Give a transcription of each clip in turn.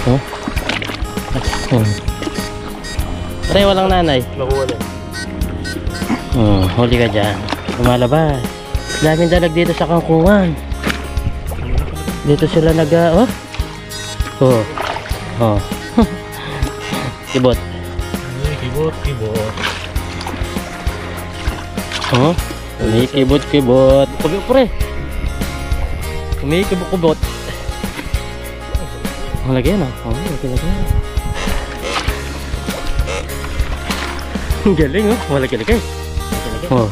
Oh. Pare, walang nanay. Nakuha na. Huli ka dyan. Lumalabas. Daming dalag dito sa kangkungan. Dito sila oh. Kibot. Kibot. Oh. Kumikibot-kibot. Pre. Kumikibot-kibot. Lagyan lagyan. Galing malaki-laki. Oh.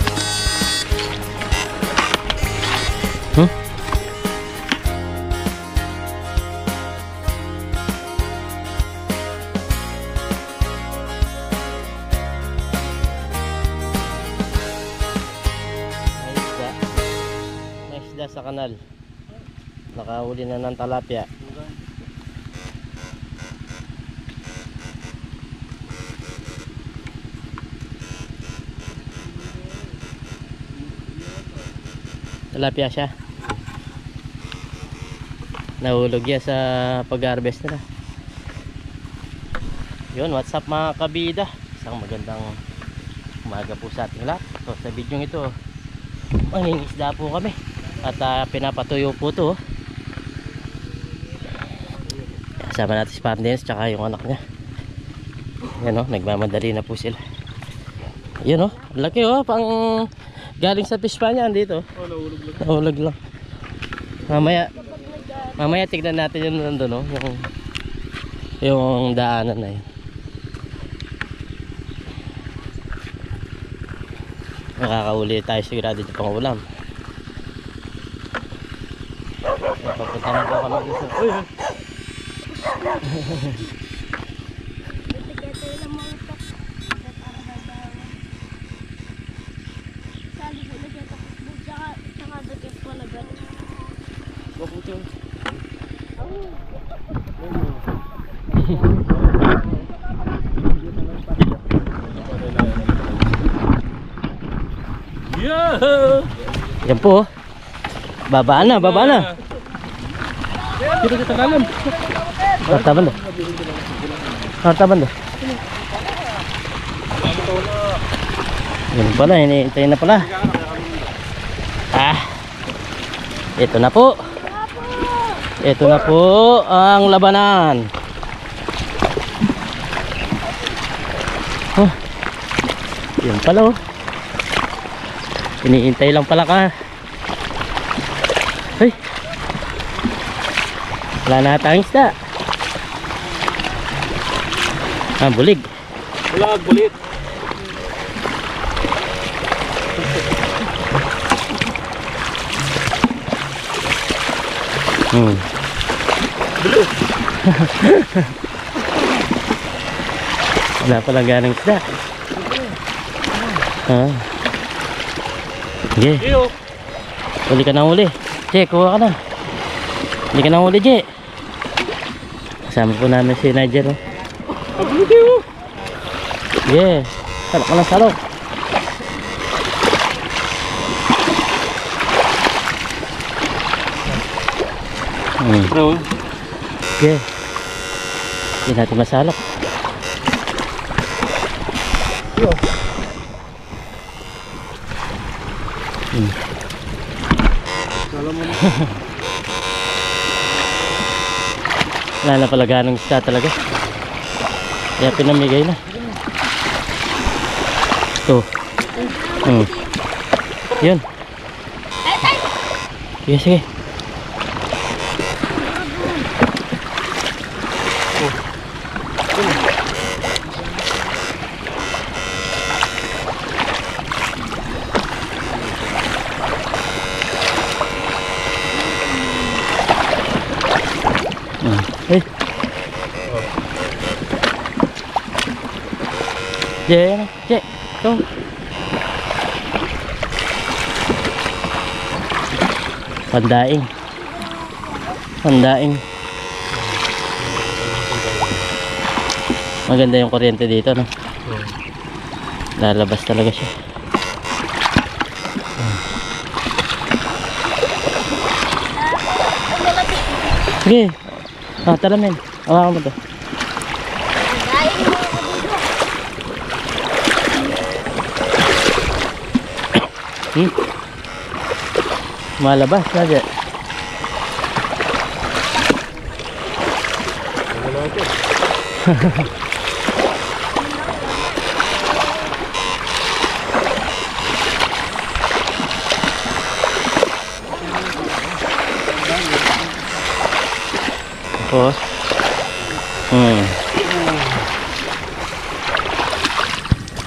May isda sa kanal. Nakahuli na ng talapia. Talapia siya. Nahulog yan sa pag-harvest nila. Yun, what's up mga kabida? Isang magandang umaga po sa ating lahat. So sa video ito, mangingisda po kami. At pinapatuyo po ito. Kasama natin si Pardenes tsaka yung anak niya. Yan nagmamadali na po sila. Yun laki pang galing sa fish pa niya dito. Nahulog lang. Mamaya tignan natin yung nandun yung daanan na yun. Makakauli tayo sigurado dito pang ulam. Papunta na po kami dito. Yan po. Babaan na. Dito kita dalam. Hartaban dah. Yan pala, hinihintayin na pala. Ito na po. Ito na po ang labanan. Yan pala hinihintay lang pala ka. Hey. Wala na tayong isda. Bulig. Bulig. Wala palang ganang isda. Sige. Huli ka na huli. Je, kuha ka na. Huli ka na huli, Je. Kasama po namin si Nigel. Sige. Salok ka lang, salok. Sige. Hindi natin masalok. Wala na pala ganong isda talaga. Kaya pinamigay na. Ito. Yun. Sige. Je, ito. Pandaing. Maganda yung kuryente dito, no? Lalabas talaga siya. Sige. Tara men. Hawakan mo to. Malabas na dyan. Wala ako. Tapos.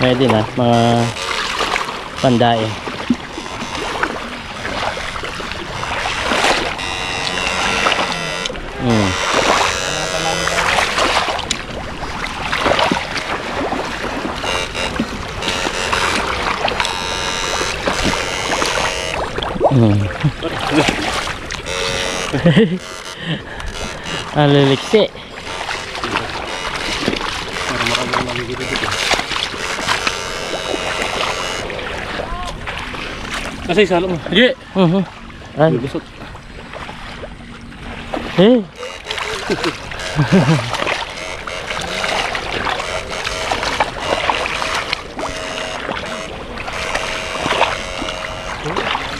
Pwede na, mga pandain. Ang liliksi. Para marami na magiging dito. Kasi salo mo. Sige. Ay. Lusot. Hey.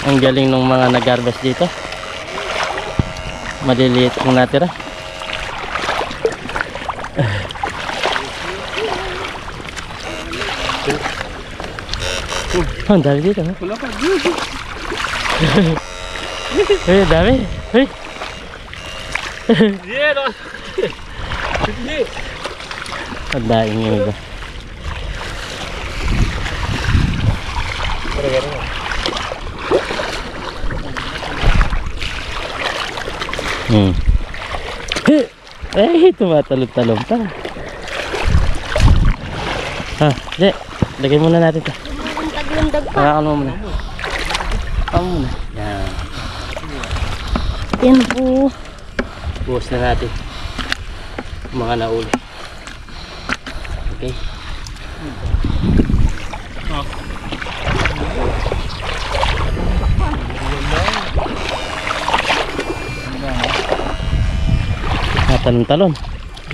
Ang galing ng mga nag-harvest dito. Maliliit ang natira. Ang dami dito, ha? Wala pa. Eh, dami. Hey. Yeah, no. Sige. Ang daing yung iba. Eh, tumatalon-talon pa. Di, lagay muna natin ito. Taglandag pa. Hawakan mo muna. Hawakan mo muna. Yan. Yan po. Buhos na natin mga nauli. Okay. Talon-talon.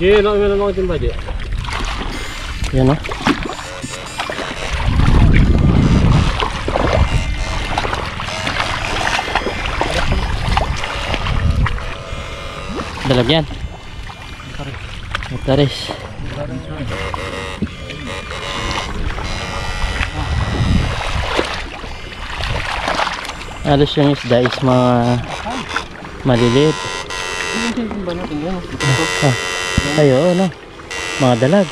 Yeah, no, meron ako timba di. Yan, o. Dalagyan. Mataris. Alos yung isda is mga maliliit. Ay, oo, no. Mga dalag.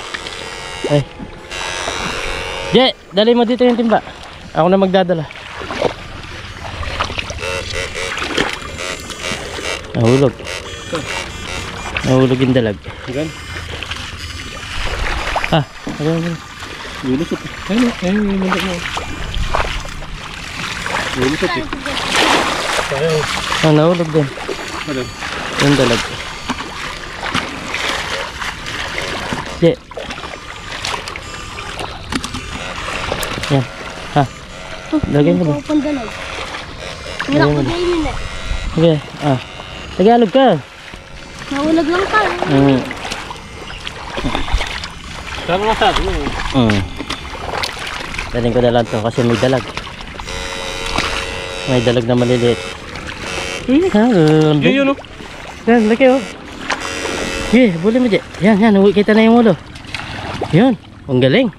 Ay. Je, dali mo dito yung timba. Ako na magdadala. Nahulog. Nahulog yung dalag. Gan. Ayun. Lulusot. Ayun, ayun, mundak mo. Lulusot eh. Ayaw. Nahulog din. Ano? Yung dalag. Je. Yan. Lagay mo ba? Pandalag. Hirap ko din eh. Okay. Tagalog ka. Nahulag lang ka. Saan nga sa atin? Daling ko na lang to kasi may dalag. May dalag na maliliit. Yun yun o. Yan, laki oh. Okay, buli mo dyan. Yan, uwi kita na yung ulo. Yun, ang galing.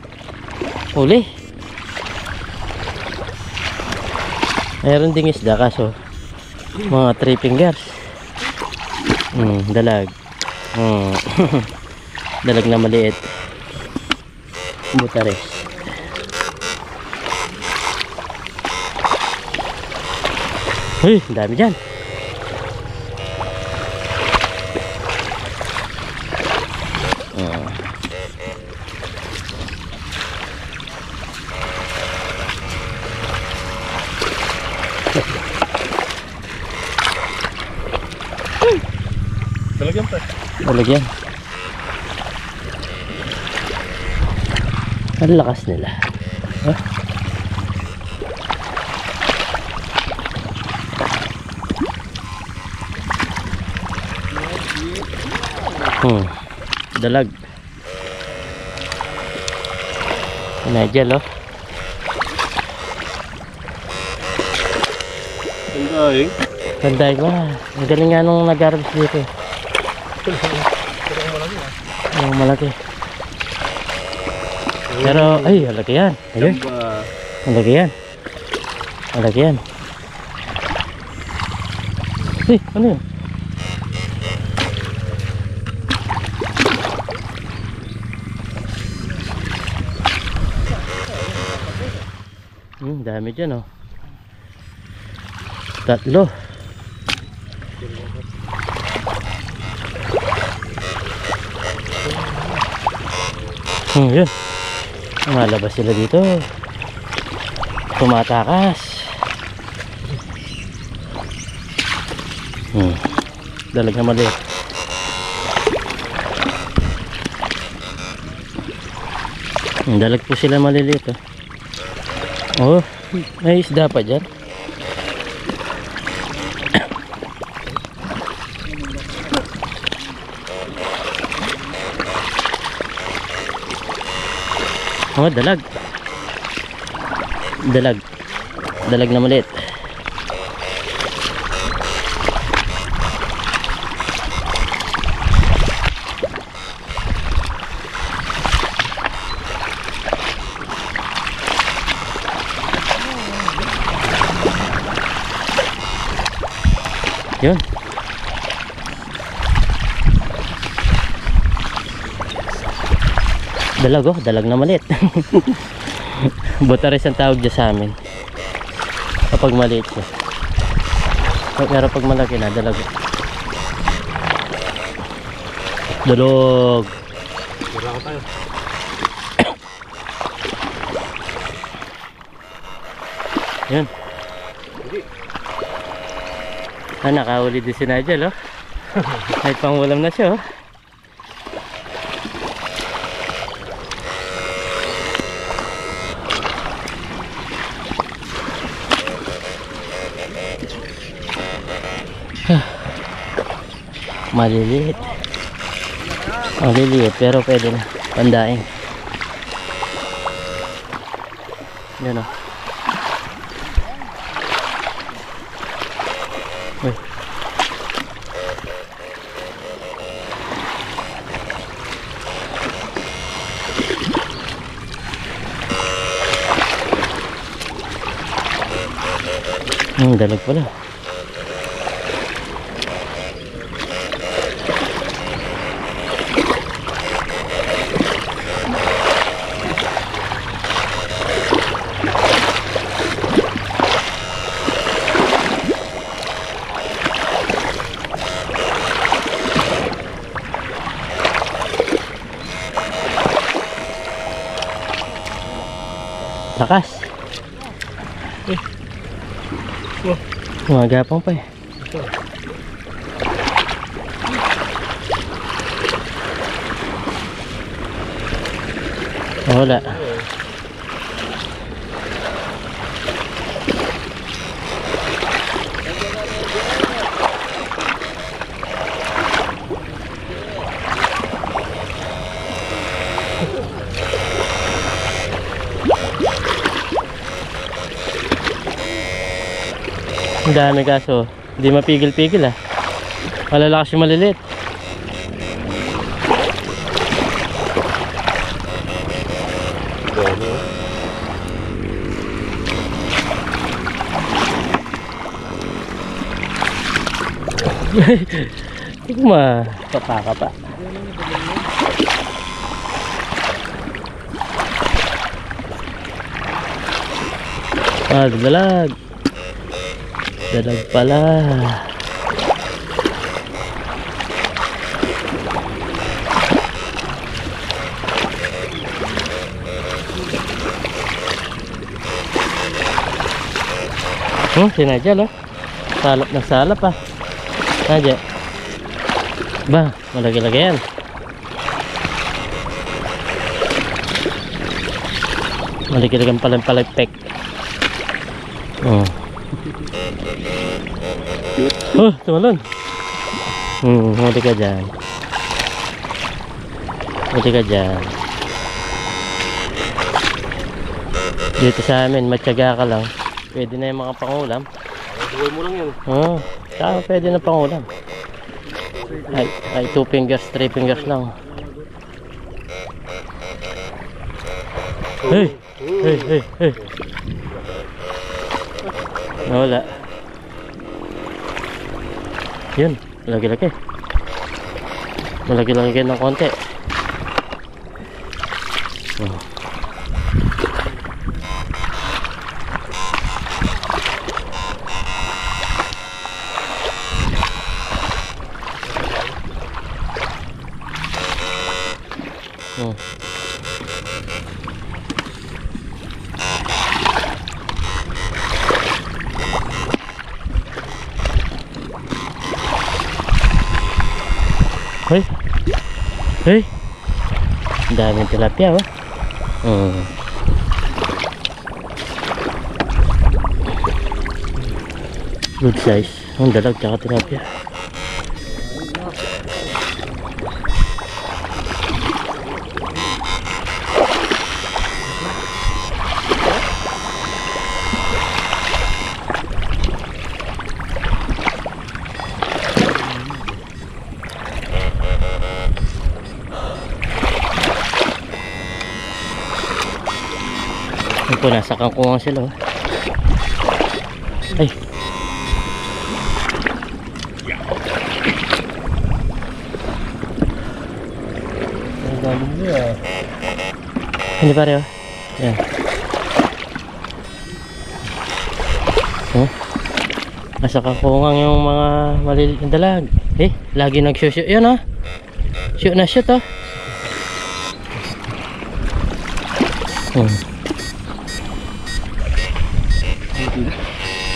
Uli. Mayroon ding isda kaso mga 3 fingers. Dalag. Dalag na maliit. Butares. Uy, dami dyan. Talagyan pa. Talagyan. Ang lakas nila. Dalag. Nigel, oh. Ang daing. Tanday ba? Ang galing nga nung nag-harvest dito. Yung malaki. Pero, ay, malaki yan. Ayun. Gamba. Malaki yan. Malaki yan. Ano yun? Dami dyan, oh. 3. Yun. Malabas sila dito. Tumatakas. Dalag na mali. Dalag po sila maliliit, oh. Oh, may isda pa dyan. Oh, dalag. Dalag na maliit. Yun. Dalag, oh, dalag na maliit. Butaris ang tawag dyan sa amin kapag maliit siya. Pero pag malaki na, dalag. Dalog. Wala ko tayo. Yun. Nakahuli din si Nigel, oh. May pangulam na siya, oh. Maliliit. Maliliit pero pwede na. Pandaing. Yan, oh. Uy. Dalag pala. Lakas. Gumagapang pa, eh. Wala. Ang dami kaso hindi mapigil-pigil, ah. Malalakas yung maliliit. Papa pa. Dalag. Dalag pala. Si Nigel, oh. Salap na salap, ah. Nigel. Ba, malaki-laki yan. Malaki-laki ang palagpek. Oh. Oh, tumalon. Huli ka dyan. Huli ka dyan. Dito sa amin, matyaga ka lang. Pwede na yung mga pangulam. Buhay mo lang yan. Oo, saka pwede na pangulam. Ay 2 fingers, 3 fingers lang. Hey! Hey, hey, hey! Nawala. Yun, lagi-lagi. Malagi-lagi ng konti. Oh. Oh. Hey, hey, daming tilapia, oh. Good size. Ang dalag tsaka tilapia. Ito, nasa kangkungan sila, oh. Ay. Hindi pare, oh. Yan. Oh. Nasa kangkungan yung mga maliliit na dalag. Eh, lagi nag-shoot. Yan, oh. Shoot na shoot, oh.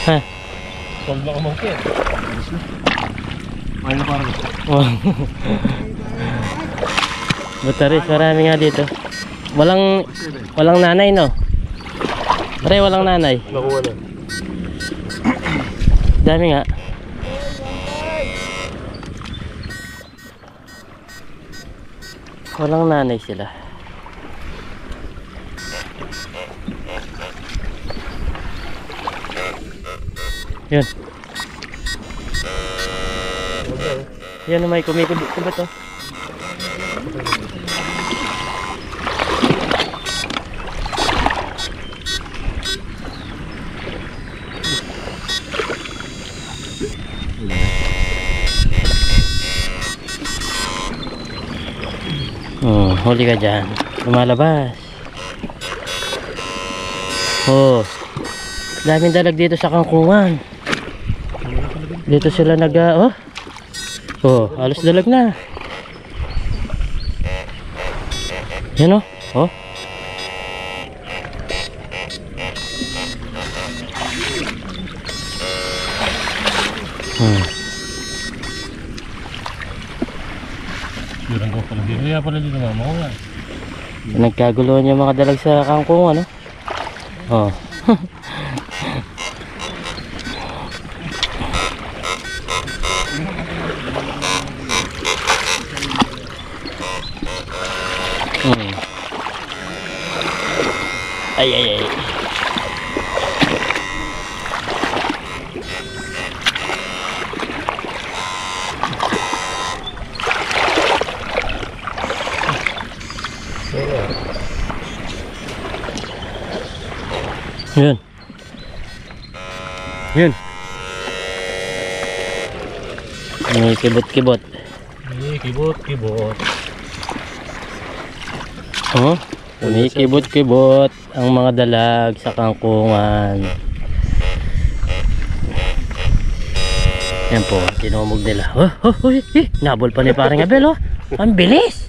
Ha? Solve na ka monkey. Mahal na parang. Bataris, marami nga dito. Walang nanay, no? Pare, walang nanay. Nakuha na. Dami nga. Walang nanay sila. Yan. Yan may kumikibot to. Huli ka dyan. Lumalabas. Oh, daming dalag dito sa kangkungan. Dito sila oh, halos dalag na. Yan, oh. Oh. Ko pala dito. Kaya pala dito mama ko nga. Nagkaguluhan yung mga dalag sa kangkungan, oh. Ay. Yun. May kibot-kibot. Kibot. Oh, may kibot-kibot ang mga dalag sa kangkungan. Yan po, tinumog nila. Nabol pa ni parang Abel, oh. Ang bilis.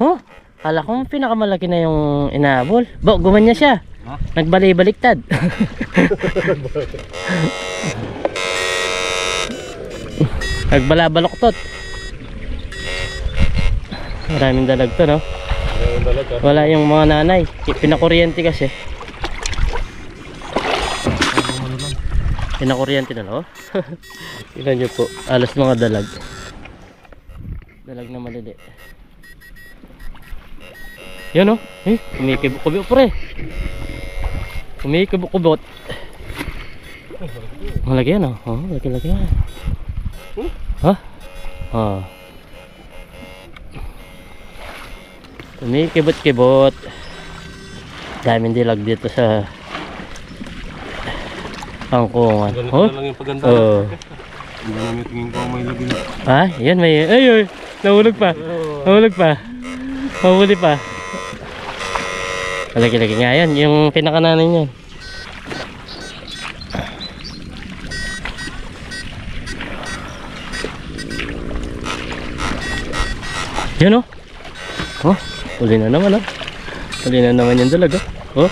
Oh, kala ko pinakamalaki na yung inabol. Gumanya siya. Nagbalik-baliktad. Nagbalabaloktot. Maraming dalag to, no? Wala yung mga nanay. Pinakuryente kasi. Pinakuryente na, no? Tignan nyo po. Alas mga dalag. Dalag na malili. Yan oh. Kumikibok-kubot pre. Kumikibok-kubot. Malaki yan oh. Oh, laki-laki yan. Ha? Oh. Kumikibot-kibot. Daming dilag dito sa angkungan. Ganito Oh? na lang yung paganda. Oh. Hindi namin tingin ko may lagi na. Ah, yan may ay, nahulog pa. Nahulog pa. Mahuli pa. Lagi-lagi nga yan, yung pinakananin yan. Yan oh. Oh, huli na naman oh. Huli na naman yung dalag oh. Oh,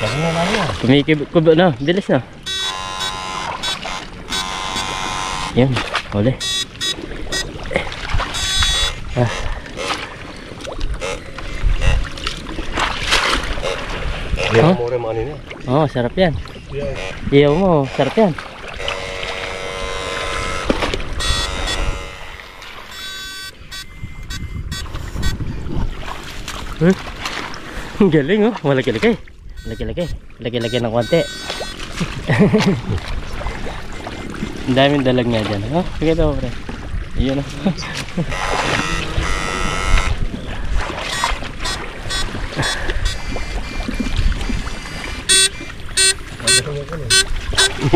Kasi nga namin yan. kumikibot na, bilis na. Yan, huli. Ah. Yan Huh? mo rin ano niya. Oh, sarap yan. Yan. Iyaw mo, sarap yan. Ang galing oh, malaki-laki. Laki-laki. Laki-laki ng konti. Ang daming dalag nga dyan. Oh, sige daw pre. Iyon oh.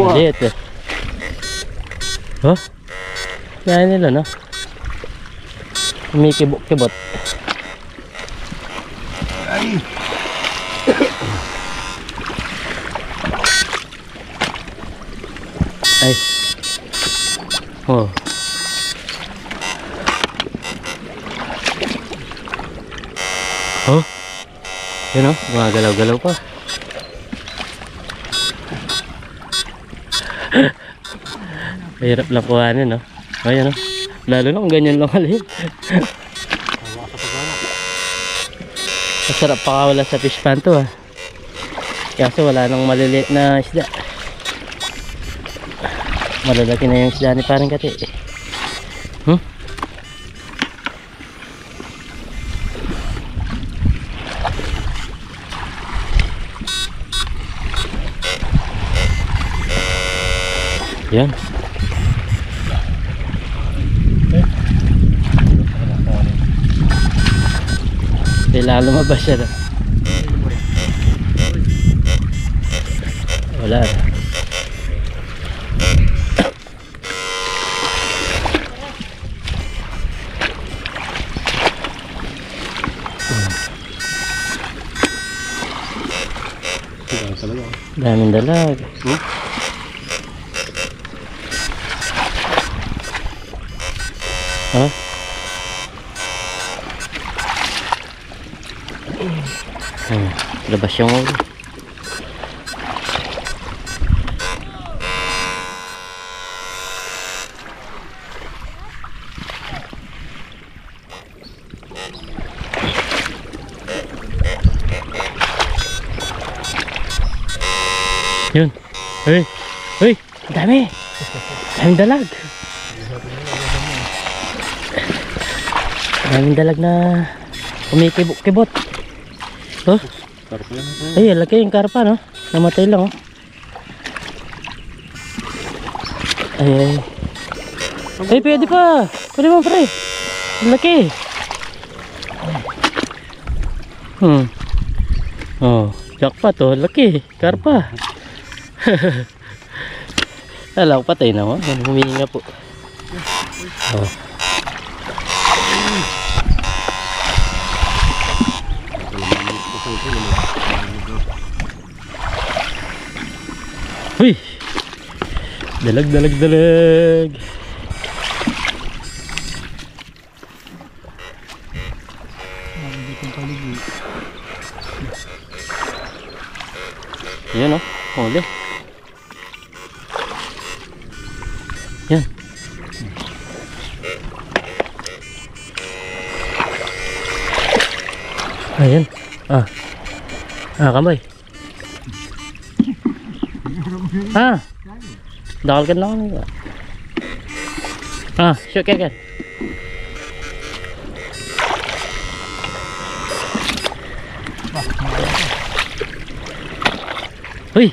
Maliit eh. Oh? Kaya nila no? Kumikibot-kibot. Ay. Oh. Oh. Yun oh, gumagalaw-galaw pa. Mahirap lang kuhanin no. Ayan no. Lalo na kung ganyan lang halin. Masarap pakawala sa fish pan to ah. Kaso wala nang maliliit na isda. Malalaki na yung isda ni parang Kati. Yan. Kailangan lumabas siya na. Wala. Daming dalag. Ha? Labas yung ulo. Yun. Hey. Hey, dami. Daming dalag. Daming dalag na kumikibot-kibot. Oh. Karpa yan ito. Ay, laki yung karpa no. Namatay lang oh. Ay. Ay, pwede pa. Pwede mo pre. Laki. Oh, jackpot oh, laki. Karpa. Alam ko patay na oh. Huminga po. Oh. Uy! Dalag. Yan oh, huli. Yan. Ayan. Kamay. Dakal ka lang. Shoot ka. Uy!